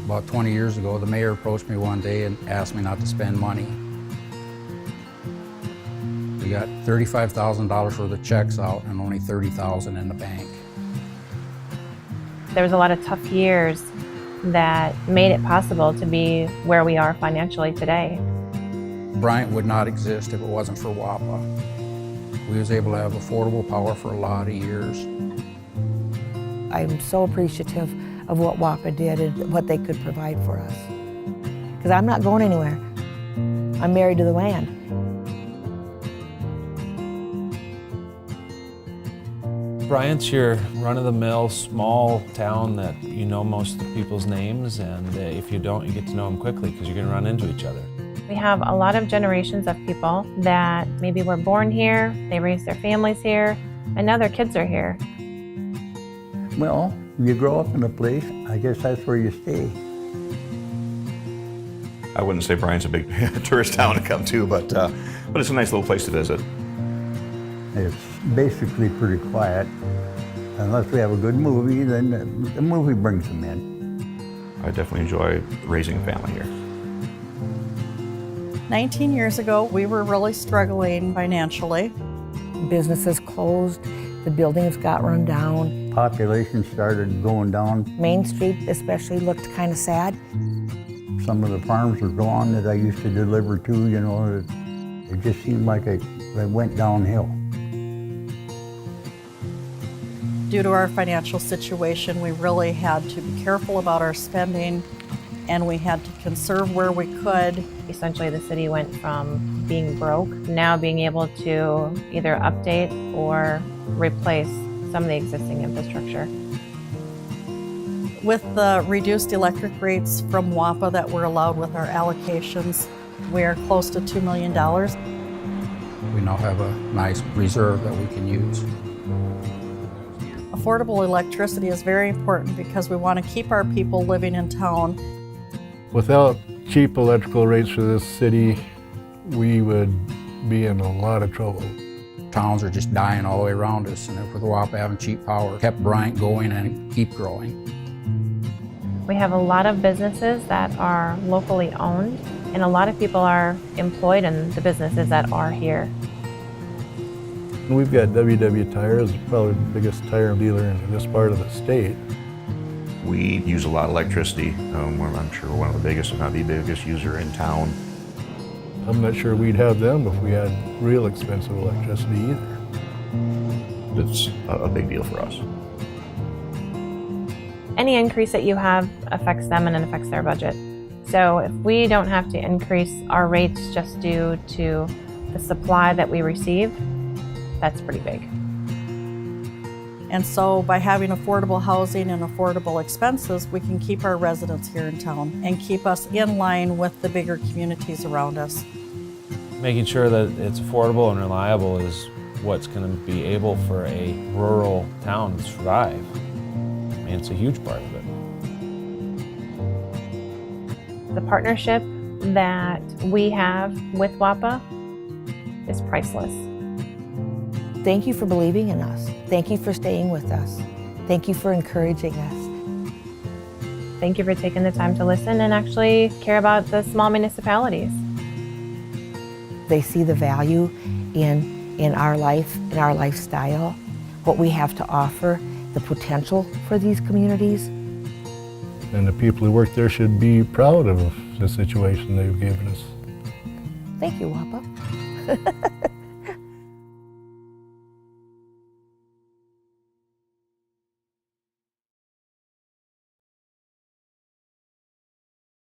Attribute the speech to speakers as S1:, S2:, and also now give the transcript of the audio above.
S1: About 20 years ago, the mayor approached me one day and asked me not to spend money. We got $35,000 worth of checks out and only $30,000 in the bank.
S2: There was a lot of tough years that made it possible to be where we are financially today.
S1: Bryant would not exist if it wasn't for WAPA. We was able to have affordable power for a lot of years.
S3: I'm so appreciative of what WAPA did and what they could provide for us. Because I'm not going anywhere. I'm married to the land.
S4: Bryant's your run-of-the-mill small town that you know most of the people's names, and if you don't, you get to know them quickly because you're going to run into each other.
S2: We have a lot of generations of people that maybe were born here, they raised their families here, and now their kids are here.
S5: Well, you grow up in a place, I guess that's where you stay.
S6: I wouldn't say Bryant's a big tourist town to come to, but it's a nice little place to visit.
S5: It's basically pretty quiet. Unless we have a good movie, then the movie brings them in.
S6: I definitely enjoy raising a family here.
S7: 19 years ago, we were really struggling financially.
S3: Businesses closed, the buildings got run down.
S5: Population started going down.
S3: Main Street especially looked kind of sad.
S5: Some of the farms were gone that I used to deliver to, you know. It just seemed like it went downhill.
S7: Due to our financial situation, we really had to be careful about our spending, and we had to conserve where we could.
S2: Essentially, the city went from being broke, now being able to either update or replace some of the existing infrastructure.
S7: With the reduced electric rates from WAPA that were allowed with our allocations, we are close to $2 million.
S1: We now have a nice reserve that we can use.
S7: Affordable electricity is very important because we want to keep our people living in town.
S8: Without cheap electrical rates for this city, we would be in a lot of trouble.
S1: Towns are just dying all the way around us, and with WAPA having cheap power, kept Bryant going and keep growing.
S2: We have a lot of businesses that are locally owned, and a lot of people are employed in the businesses that are here.
S8: We've got WW Tires, probably the biggest tire dealer in this part of the state.
S6: We use a lot of electricity. I'm sure we're one of the biggest, if not the biggest user in town.
S8: I'm not sure we'd have them if we had real expensive electricity either.
S6: It's a big deal for us.
S2: Any increase that you have affects them and it affects their budget. So if we don't have to increase our rates just due to the supply that we receive, that's pretty big.
S7: And so by having affordable housing and affordable expenses, we can keep our residents here in town and keep us in line with the bigger communities around us.
S4: Making sure that it's affordable and reliable is what's going to be able for a rural town to survive. And it's a huge part of it.
S2: The partnership that we have with WAPA is priceless.
S3: Thank you for believing in us. Thank you for staying with us. Thank you for encouraging us.
S2: Thank you for taking the time to listen and actually care about the small municipalities.
S3: They see the value in our life, in our lifestyle, what we have to offer, the potential for these communities.
S8: And the people who work there should be proud of the situation they've given us.
S3: Thank you, WAPA.